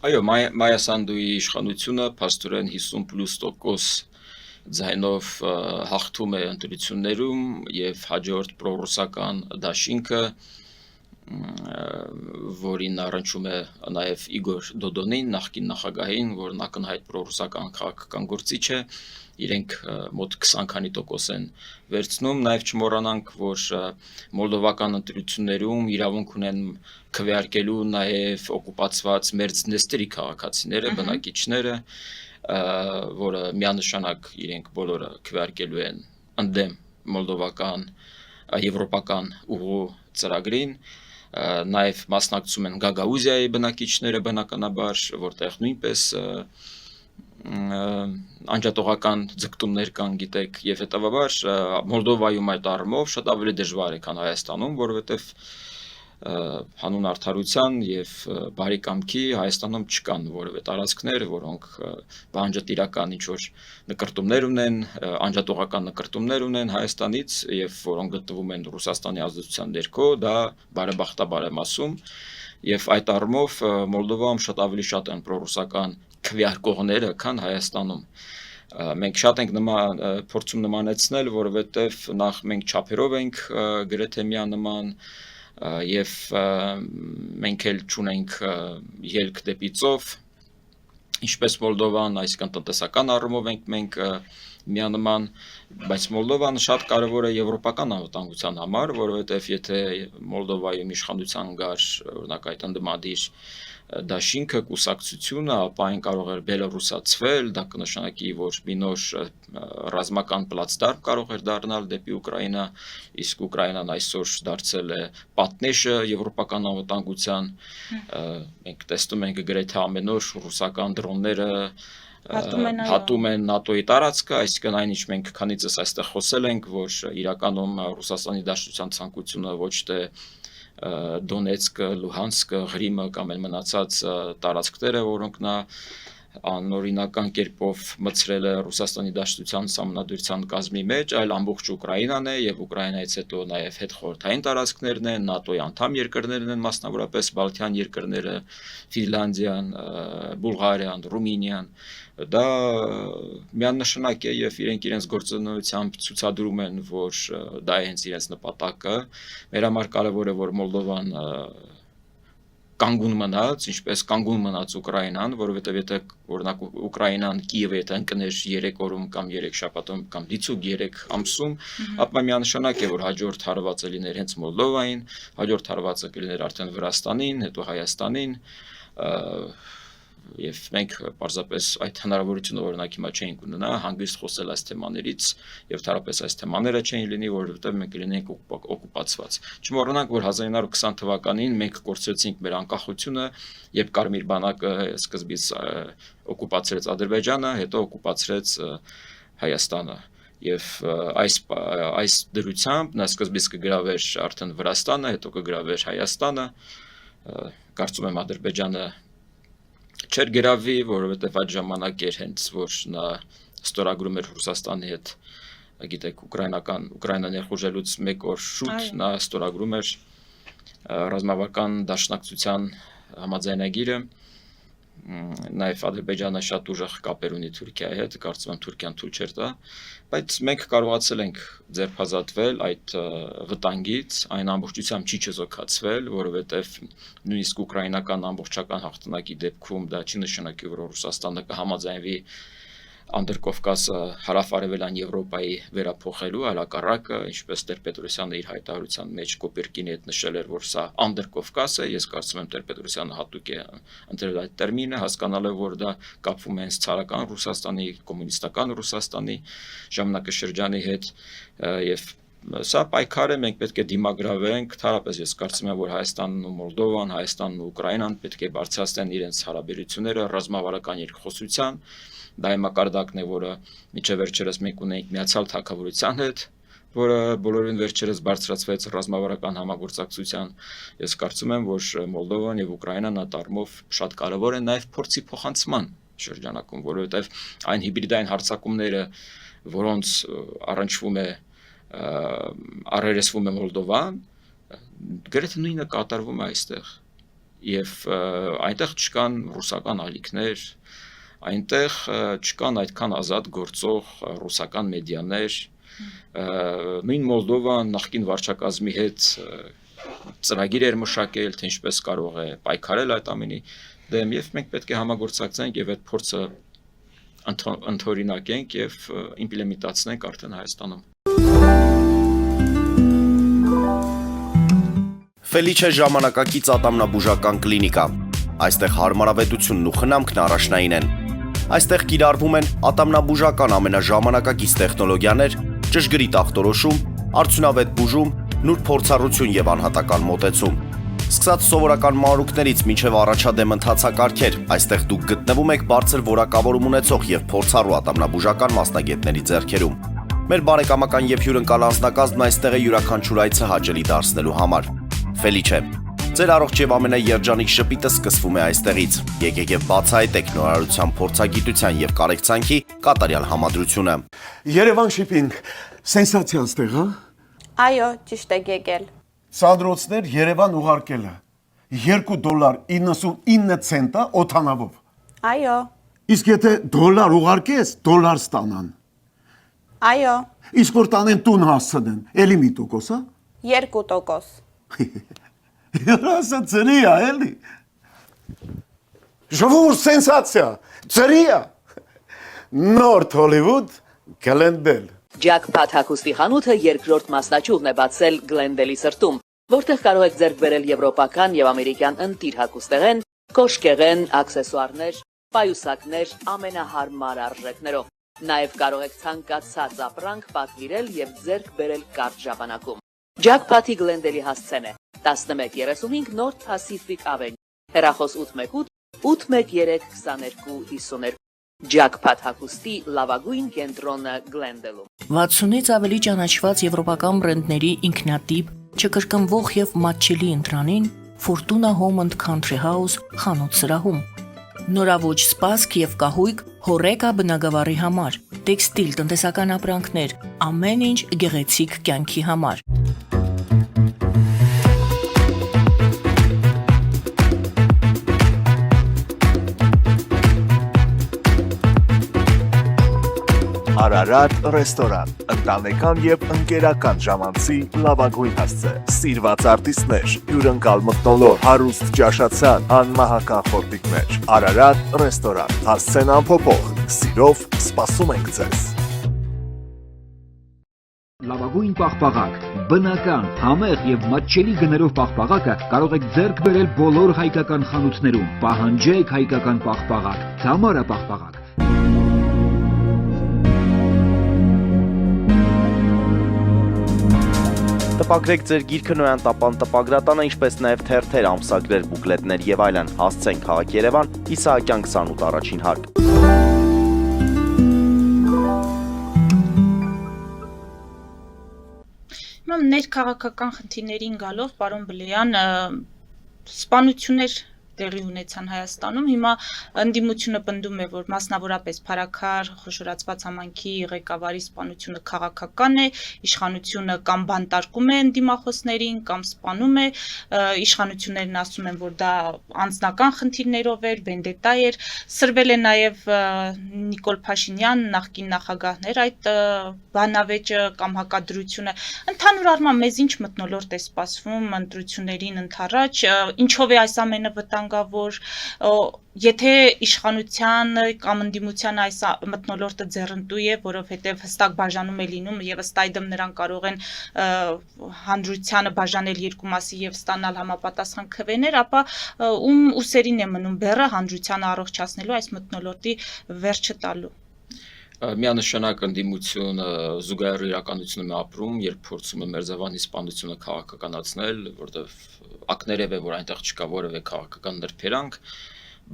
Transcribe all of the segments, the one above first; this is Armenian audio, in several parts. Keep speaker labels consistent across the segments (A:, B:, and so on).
A: Այո, Մայասանդուի իշխանությունը փաստորեն 50+% ձայնով հաղթում է ընտրություններում եւ հաջորդ պրոռուսական դաշինքը, որին առնչում է նաեւ Իգոր Դոդոնին, նախկին նախագահին, որն ակնհայտ պրոռուսական քաղաքական գործիչ է, իրենք մոտ 20 քանի տոկոս են վերցնում, նաեւ չմոռանանք, որ մոլդովական ընտրություններում իրավունք ունեն քվեարկելու նաեւ օկուպացված Մերձնեստերի քաղաքացիները, բնակիչները, որը միանշանակ իրենք բոլորը քվեարկելու են ընդդեմ մոլդովական եվրոպական ուղու ծրագրին, նաեւ մասնակցում են Գագաուզիայի բնակիչները բնականաբար, որտեղ նույնպես անջատողական ձգտումներ կան, գիտեք, եւ հետեւաբար Մոլդովայում այդ առումով շատ ավելի դժվար է, քան Հայաստանում, որովհետեւ հանուն արդարության եւ բարի կամքի Հայաստանում չկան որևէ տարածքներ, որոնք բանջատիրական ինչ-որ նկրտումներ ունեն, անջատողական նկրտումներ ունեն Հայաստանից եւ որոնք գտնվում են Ռուսաստանի ազդեցության ներքո, դա բարեբախտաբար եմ ասում, եւ այդ առումով Մոլդովայում շատ ավելի շատ են պրոռուսական քվեարկողները, քան Հայաստանում։ Մենք շատ ենք փորձում նմանեցնել, որովհետեւ նախ մենք չափերով ենք գրեթե միանման եւ մենք էլ չունենք ելք դեպի ծով, ինչպես Մոլդովան, այսինքն տնտեսական առումով ենք մենք միանման, բայց Մոլդովան շատ կարևոր է եվրոպական անվտանգության համար, որովհետեւ եթե Մոլդովայում իշխանության գար, օրինակ այդ ընդդիմադիր դաշինքը, կուսակցությունը, ապա այն կարող էր բելոռուսացվել, դա կնշանակի, որ մի նոր ռազմական պլացդարմ կարող էր դառնալ դեպի Ուկրաինա, իսկ Ուկրաինան այսօր դարձել է պատնեշը եվրոպական անվտանգության, մենք տեսնում ենք գրեթե ամեն օր ռուսական դրոնները հատում են ՆԱՏՕ-ի տարածքը, այսինքն այն ինչ մենք քանիցս այստեղ խոսել ենք, որ իրականում Ռուսաստանի Դաշնության ցանկությունը ոչ թե Դոնեցկը, Լուհանսկը, Ղրիմը կամ էլ մնացած տարածքները, որոնք նա անօրինական կերպով մցրել է Ռուսաստանի Դաշնության սահմանադրության կազմի մեջ, այլ ամբողջ Ուկրաինան է եւ Ուկրաինայից հետո նաեւ հետխորհրդային տարածքներն են, ՆԱՏՕ-ի անդամ երկրներն են, մասնավորապես Բալթյան երկրները, Ֆինլանդիան, Բուլղարիան, Ռումինիան, դա միանշանակ է եւ իրենց գործունեությամբ ցուցադրում են, որ դա է հենց իրենց նպատակը։ Մեր համար կարեւոր է, որ Մոլդովան կանգուն մնաց, ինչպես կանգուն մնաց Ուկրաինան, որովհետեւ եթե օրինակ Ուկրաինան Կիևը եթե ընկներ 3 օրում կամ 3 շաբաթում կամ դիցուկ 3 ամսում, ապա միանշանակ է, որ հաջորդ հարվածը լիներ հենց Մոլդովային, հաջորդ հարվածը կլիներ արդեն Վրաստանին, հետո Հայաստանին, եւ մենք պարզապես այդ հնարավորությունը օրինակ հիմա չէինք ունենա հանգիստ խոսել այս թեմաներից եւ թարապես այս թեմաները չէին լինի, որովհետեւ մենք լինենք օկուպացված։ Չմոռանանք, որ 1920 թվականին մենք կորցրեցինք մեր անկախությունը, երբ Կարմիր բանակը սկզբից օկուպացրեց Ադրբեջանը, հետո օկուպացրեց Հայաստանը։ Եվ այս դրությամբ նա սկզբից կգրավեր արդեն Վրաստանը, հետո կգրավեր Հայաստանը, կարծում եմ Ադրբեջանը չէր գրավի, որովհետև այդ ժամանակ էր հենց որ նա ստորագրում էր Ռուսաստանի հետ, գիտեք, Ուկրաինա ներխուժելուց 1 օր շուտ նա ստորագրում էր ռազմավարական դաշնակցության համաձայնագիրը, նաև Ադրբեջանը շատ ուժեղ կապեր ունի Թուրքիայի հետ, կարծում եմ Թուրքիան թույլ չէր տա, բայց մենք կարողացել ենք ձերբազատվել այդ վտանգից, այն ամբողջությամբ չի չզոքացվել, որովհետև նույնիսկ ուկրաինական ամբողջական հաղթանակի դեպքում դա չի նշանակի, որ Ռուսաստանը կհամաձայնվի Անդրկովկասը հարավ-արևելյան Եվրոպայի վերափոխելու, այլ հակառակը, ինչպես Տեր-Պետրոսյանը իր հայտարարության մեջ Կոպերկինի հետ նշել էր, որ սա Անդրկովկաս է, ես կարծում եմ Տեր-Պետրոսյանը հատուկ է ընտրել այդ տերմինը, հասկանալով, որ դա կապվում է հենց ցարական Ռուսաստանի, կոմունիստական Ռուսաստանի ժամանակաշրջանի հետ եւ սա պայքար է, մենք պետք է դիմագրավենք, թարապես ես կարծում եմ, որ Հայաստանն ու Մոլդովան, Հայաստանն ու Ուկրաինան պետք է բարձրացնեն իրենց հարաբերությունները ռազմավարական երկխոսության, դա է մակարդակն է, որը մինչև վերջերս մենք ունենք Միացյալ Թագավորության հետ, որը բոլորին վերջերս բարձրացվեց ռազմավարական համագործակցության, ես կարծում եմ, որ Մոլդովան եւ Ուկրաինան այդ առումով շատ կարեւոր են նաեւ փորձի փոխանցման շրջանակում, որովհետեւ այն հիբրիդային հարձակումները, որոնց առնչվում է առերեսվում է Մոլդովան, գրեթե նույնը կատարվում է այստեղ։ եւ այնտեղ չկան ռուսական ալիքներ, այնտեղ չկան այդքան ազատ գործող ռուսական մեդիաներ, նույն Մոլդովան նախկին վարչակազմի հետ ծրագիր էր մշակել, թե ինչպես կարող է պայքարել այդ ամենի դեմ եւ մենք պետք է համագործակցենք եւ այդ փորձը ընդօրինակենք եւ իմպլեմենտացնենք արդեն Հայաստանում։
B: Ֆելիչե ժամանակակից ատամնաբուժական կլինիկա։ Այստեղ հարմարավետությունն ու խնամքն առաջնային են։ Այստեղ կիրառվում են ատամնաբուժական ամենաժամանակակից տեխնոլոգիաներ, ճշգրիտ ախտորոշում, արդյունավետ բուժում, նուրբ փորձառություն եւ անհատական մոտեցում։ Սկսած սովորական մանրուքներից մինչև առաջադեմ ընթացակարգեր, այստեղ դուք գտնվում եք բարձր որակավորում ունեցող եւ փորձառու ատամնաբուժական մասնագետների ձեռքերում։ Մեր բարեկամական եւ հյուրընկալ անձնակազմն այստեղ է յուրաքանչյուր այցը հաճելի դարձնելու համար։ Ֆելիչե, ձեր առողջ եւ ամենաերջանիկ շպիտը սկսվում է այստեղից։ Եկեք եւ բացահայտեք նորարարության փորձագիտության եւ կարեկցանքի կատարյալ համադրությունը։
C: Երևան շիփինգ, սենսացիա ստեղ, հա։
D: Այո, ճիշտ եք եկել։
C: Սանդրոցներ Երևան ուղարկելը $2.99 օթանավով։
D: Այո,
C: Իսկ եթե դոլար ուղարկես, դոլար ստանան։
D: այո,
C: Իսկ որ տանեն տուն հասցնեն, էլի մի տոկոս, հա։
D: 2%։
C: Երասը ծրի է, էլի։ Ժողովուրդ սենսացիա, ծրի է։ Նորթ Հոլիվուդ Գլենդել։
E: Ջակփաթ հագուստի խանութը երկրորդ մասնաճյուղն է բացել Գլենդելի սրտում, որտեղ կարող եք ձեռք բերել եվրոպական եւ ամերիկյան ընտիր հագուստեղեն, կոշկեղեն, աքսեսուարներ, պայուսակներ ամենահարմար արժեքներով։ Նաեւ կարող եք ցանկացած ապրանք պատվիրել եւ ձեռք բերել կարճ ժամանակում։ Ջակփաթի Գլենդելի հասցեն է 1135 North Pacific Avenue, հեռախոս 818 813 2252։ Ջակփաթ հագուստի լավագույն կենտրոնը Գլենդելում։
F: 60-ից ավելի ճանաչված եվրոպական բրենդների ինքնատիպ, չկրկնվող եւ մատչելի ընտրանին Fortuna Home and Country House խանութ սրահում։ Նորավոճ սպասք եւ կահույք հորեկա բնագավառի համար, տեքստիլ տնտեսական ապրանքներ, ամեն ինչ գեղեցիկ կյանքի համար։
G: Արարատ ռեստորան, ընտանեկան եւ ընկերական ժամանցի լավագույն հասցե, սիրված արտիստներ, հյուրընկալ մթնոլորտ, հարուստ ճաշացան, անմահական խորտիկներ, Արարատ ռեստորան, հասցեն անփոփոխ, սիրով սպասում ենք ձեզ։
H: Լավագույն պաղպաղակ, բնական, համեղ եւ մատչելի գներով պաղպաղակը կարող եք ձեռք բերել բոլոր հայկական խանութներում։ Պահանջեք հայկական պաղպաղակ, Թամարա պաղպաղակ։
B: Տպագրեք ձեր գիրքը նոյան տապան տպագրատանը, ինչպես նաև թերթեր, ամսագրեր, բուկլետներ եւ այլն։ Հասցեն քաղաք Երևան, Իսահակյան 28 առաջին հարկ։
I: Ներքաղաքական խնդիրներին գալով, պարոն Բլեյան, սպանություններ տեղի ունեցան Հայաստանում, հիմա ընդդիմությունը պնդում է, որ մասնավորապես Փարաքար խոշորացված համայնքի ղեկավարի սպանությունը քաղաքական է, իշխանությունը կամ բանտարկում է ընդդիմախոսներին, կամ սպանում է, իշխանություններն ասում են, որ դա անձնական խնդիրներով էր, վենդետա էր, սրվել է նաև Նիկոլ Փաշինյան, նախկին նախագահներ այդ բանավեճը կամ հակադրությունը, ընդհանուր առմամբ մեզ ինչ մթնոլորտ է սպասվում ընտրություններին ընդառաջ, ինչով է այս ամենը վտանգավոր, եթե իշխանության կամ ընդդիմության այս մթնոլորտը ձեռնտու է, որովհետև հստակ բաժանում է լինում եւ ըստ այդմ նրանք կարող են հանրությանը բաժանել երկու մասի եւ ստանալ համապատասխան քվեներ, ապա ում ուսերին է մնում բեռը հանրությանը առողջացնելու այս մթնոլորտի վերջը տալու։
A: Միանշանակ ընդդիմությունը զուգահեռ իրականությունում է ապրում, երբ փորձում է Մերձավանի սպանությունը քաղաքականացնել, որտեղ ակներև է, որ այնտեղ չկա որևէ քաղաքական նրբերանգ,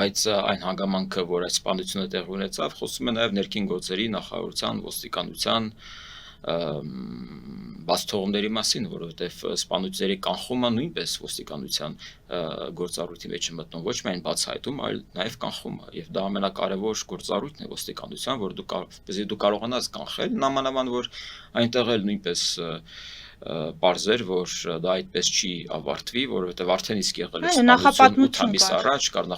A: բայց այն հանգամանքը, որ այս սպանությունը տեղի ունեցավ, խոսում է նաև ներքին գործերի նախարարության, ոստիկանության բացթողումների մասին, որովհետև սպանությունների կանխումը նույնպես ոստիկանության գործառույթի մեջ է մտնում, ոչ միայն բացահայտում, այլ նաև կանխումը, եւ դա ամենակարևոր գործառույթն է ոստիկանության, որ դու կարողանաս կանխել, նամանավան որ այնտեղ էլ նույնպես պարզեր, որ դա այդպես չի ավարտվի, որովհետև արդեն իսկ եղել է
I: նախապատմություն
A: 8 ամիս
I: կար։
A: առաջ կար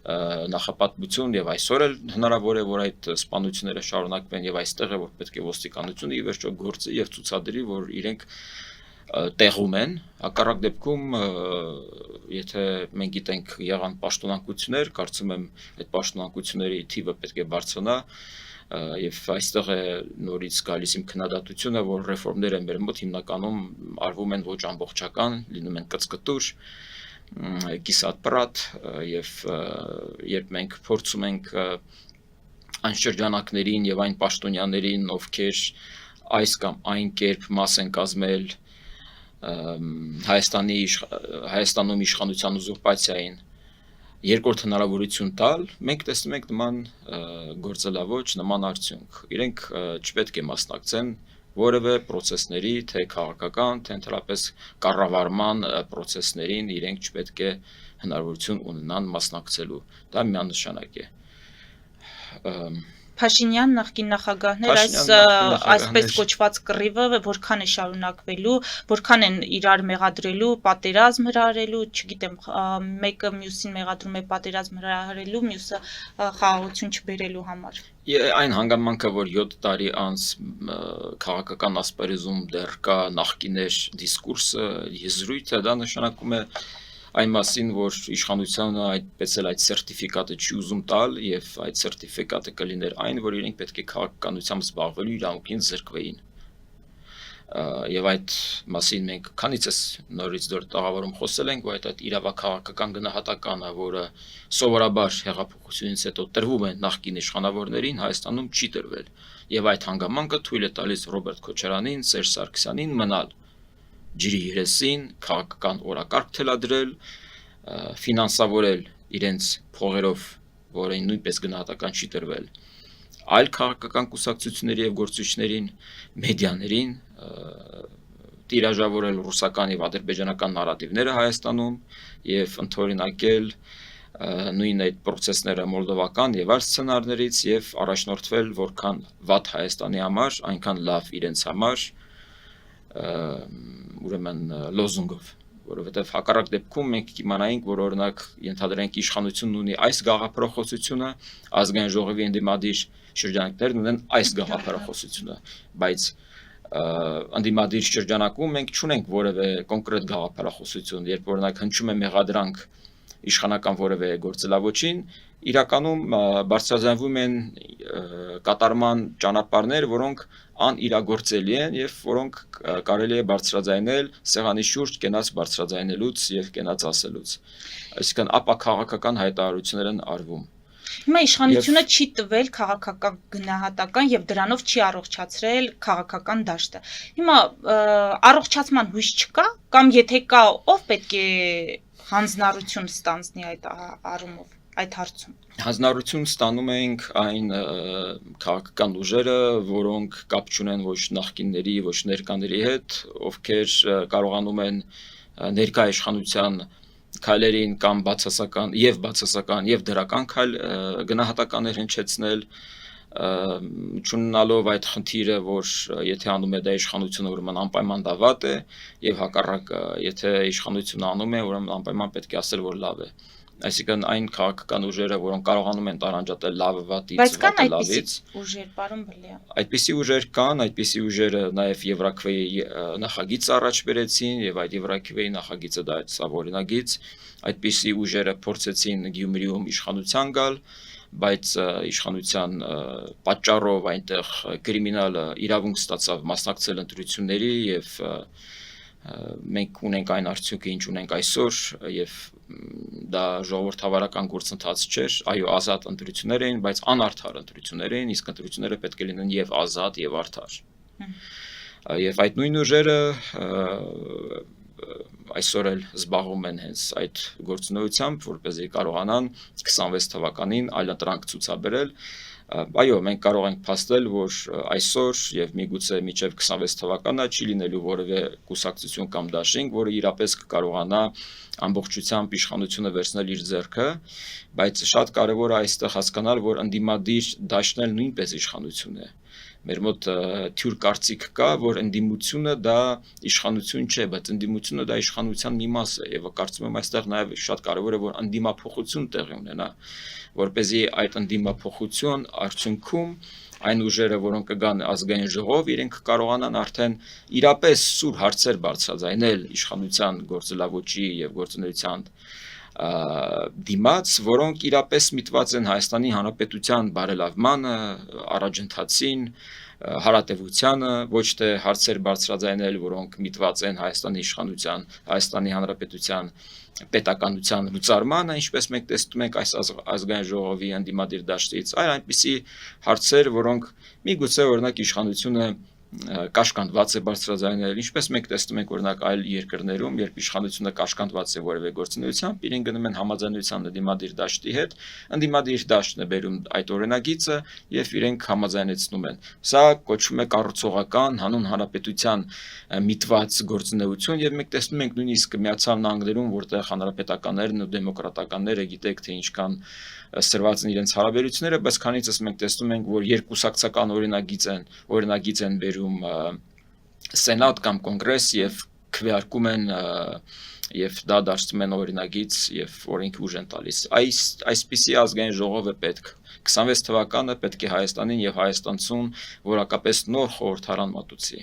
A: նախապատմություն եւ այսօր էլ հնարավոր է որ այդ սպանությունները շարունակվեն եւ այստեղ է որ պետք է ոստիկանությունը ի վերջո գործի եւ ցուցադրի որ իրենք տեղում են հակառակ դեպքում եթե մենք գիտենք եղան պաշտոնակություններ կարծում եմ այդ պաշտոնակությունների թիվը պետք է բարձրանա եւ այստեղ է նորից գալիս իմ քննադատությունը որ ռեֆորմները մեր մոտ հիմնականում արվում են ոչ ամբողջական լինում են կծկտուր կիսատ պրատ եւ երբ մենք փորձում ենք այն շրջանակներին եւ այն պաշտոնյաներին ովքեր այս կամ այն կերպ մաս են կազմել Հայաստանում իշխանության ուզուրպացիային երկրորդ հնարավորություն տալ մենք տեսնում ենք նման գործելավոճ նման արդյունք իրենք չպետք է մասնակցեն որևէ process-ների, թե քաղաքական, թե ընդհանրապես կառավարման process-ներին իրենք չպետք է հնարավորություն ունենան մասնակցելու։ Դա միանշանակ է։
I: Փաշինյան նախկին նախագահներ այսպես կոչված կռիվը որքան է շարունակվելու, որքան են իրար մեղադրելու, պատերազմ հրահրելու, չգիտեմ, մեկը մյուսին մեղադրում է պատերազմ հրահրելու, մյուսը խաղաղություն չբերելու համար։
A: Այն հանգամանքը, որ 7 տարի անց քաղաքական ասպարեզում դեռ կա նախկիներ դիսկուրսը, եզրույթը, դա նշանակում է այն մասին, որ իշխանությունը այդպես էլ այդ սերտիֆիկատը չի ուզում տալ եւ այդ սերտիֆիկատը կլիներ այն, որ իրենք պետք է քաղաքականությամբ զբաղվելու իրավունքին զրկվեին։ Եվ այդ մասին մենք քանիցս նորից դեռ տաղավարում խոսել ենք, որ այդ իրավաքաղաքական գնահատականը, որը սովորաբար հեղափոխությունից հետո տրվում է նախկին իշխանավորներին, Հայաստանում չի տրվել։ Եվ այդ հանգամանքը թույլ է տալիս Ռոբերտ Քոչարյանին, Սերժ Սարգսյանին մնալ ջրի երեսին, քաղաքական օրակարգ թելադրել, ֆինանսավորել իրենց փողերով, որը նույնպես գնահատական չի տրվել, այլ քաղաքական կուսակցությունների եւ գործիչներին, մեդիաներին, տիրաժավորել ռուսական եւ ադրբեջանական նարատիվները Հայաստանում եւ ընդօրինակել նույն այդ process-ները մոլդովական եւ այլ սցենարներից եւ առաջնորդվել որքան վատ Հայաստանի համար, այնքան լավ իրենց համար ուրեմն լոզունգով, որովհետև հակառակ դեպքում մենք կիմանայինք, որ օրինակ ենթադրենք իշխանությունն ունի այս գաղափարախոսությունը, ազգային ժողովի ընդդիմադիր շրջանակներն ունեն այս գաղափարախոսությունը, բայց ընդդիմադիր շրջանակում մենք չունենք որևէ կոնկրետ գաղափարախոսություն, երբ օրինակ հնչում է մեղադրանք իշխանական որևէ գործելավոճին, իրականում բարձրաձայնվում են կատարման ճանապարհներ, որոնք անիրագործելի են եւ որոնք կարելի է բարձրաձայնել սեղանի շուրջ կենաց բարձրաձայնելուց եւ կենաց ասելուց։ Այսինքն ապա քաղաքական հայտարարություններ են արվում։
I: Հիմա իշխանությունը չի տվել քաղաքական գնահատական եւ դրանով չի առողջացրել քաղաքական դաշտը։ Հիմա առողջացման հույս չկա կամ եթե կա, ով պետք է հանձնառություն ստանձնի այդ առումով, այդ հարցում։
A: Հանձնառություն ստանում ենք այն քաղաքական ուժերը, որոնք կապ չունեն ոչ նախկինների, ոչ ներկաների հետ, ովքեր կարողանում են ներկա իշխանության քայլերին կամ բացասական եւ դրական քայլ գնահատականներ հնչեցնել, չունենալով այդ խնդիրը, որ եթե անում է դա իշխանությունը, ուրեմն անպայման դա վատ է, եւ հակառակ եթե իշխանությունը անում է, ուրեմն անպայման պետք է ասել, որ լավ է։ Այսինքն այն քաղաքական ուժերը, որոնք կարողանում են տարանջատել լավը վատից, վատը լավից,
I: ուժեր, պարոն Բլեա։
A: Այդպիսի ուժեր կան, այդպիսի ուժերը նաև Եվրաքվեի նախագիծ առաջ բերեցին եւ այդ Եվրաքվեի նախագիծը դա է օրինագիծ, այդպիսի ուժերը փորձեցին Գյումրիում իշխանության գալ, բայց իշխանության պատճառով այնտեղ կրիմինալը իրավունք ստացավ մասնակցել ընտրությունների եւ մենք ունենք այն արդյունքը, ինչ ունենք այսօր եւ դա ժողովրդավարական գործընթաց չէր, այո, ազատ ընտրություններ էին, բայց անարդար ընտրություններ էին, իսկ ընտրությունները պետք է լինեն եւ ազատ եւ արդար։ Եվ այդ նույն ուժերը այսօր էլ զբաղվում են հենց այդ գործունեությամբ, որպեսզի կարողանան 26 թվականին այլընտրանք ցուցաբերել։ Այո, մենք կարող ենք փաստել, որ այսօր եւ միգուցե մինչեւ 26 թվականը չի լինելու որևէ կուսակցություն կամ դաշինք, որը իրապես կկարողանա ամբողջությամբ իշխանությունը վերցնել իր ձեռքը, բայց շատ կարեւոր է այստեղ հասկանալ, որ ընդդիմադիր դաշտն էլ նույնպես իշխանություն է։ Մեր մոտ թյուր կարծիք կա, որ ընդդիմությունը դա իշխանություն չէ, բայց ընդդիմությունը դա իշխանության մի մաս է եւ կարծում եմ այստեղ նաեւ շատ կարեւոր է որ ընդդիմափոխություն տեղի ունենա, որպեսզի այդ ընդդիմափոխություն արդյունքում այն ուժերը, որոնք կգան ազգային ժողով, իրենք կարողանան արդեն իրապես սուր հարցեր բարձրաձայնել իշխանության գործելավոճի եւ գործունեության դիմաց, որոնք իրապես միտված են Հայաստանի Հանրապետության բարելավմանը, առաջընթացին, հարատևությանը, ոչ թե հարցեր բարձրաձայնել, որոնք միտված են Հայաստանի իշխանության, Հայաստանի Հանրապետության պետականության լուծարմանը, ինչպես մենք տեսնում ենք այս ազգային ժողովի ընդդիմադիր դաշտից, այլ այնպիսի հարցեր, որոնք միգուցե օրինակ իշխանությունը կաշկանդված է բարձրաձայնել, ինչպես մենք տեսնում ենք օրինակ այլ երկրներում, երբ իշխանությունը կաշկանդված է որևէ գործունեությամբ, իրեն գնում են համաձայնության ընդդիմադիր դաշտի հետ, ընդդիմադիր դաշտն է բերում այդ օրինագիծը եւ իրենք համաձայնեցնում են։ Սա կոչվում է կառուցողական հանուն հանրապետության միտված գործունեություն եւ մենք տեսնում ենք նույնիսկ Միացյալ Նահանգներում, որտեղ հանրապետականներն ու դեմոկրատականները գիտեք թե ինչքան սրված են իրենց հարաբերությունները, բայց քանիցս մենք տեսնում ենք, որ երկուսակցական օրինագիծ են բերում Սենատ կամ Կոնգրես եւ քվեարկում են եւ դա դարձնում են օրինագիծ եւ օրենքի ուժ են տալիս։ Այսպիսի ազգային ժողով է պետք։ 26 թվականը պետք է Հայաստանին եւ հայաստանցուն որակապես նոր խորհրդարան մատուցի։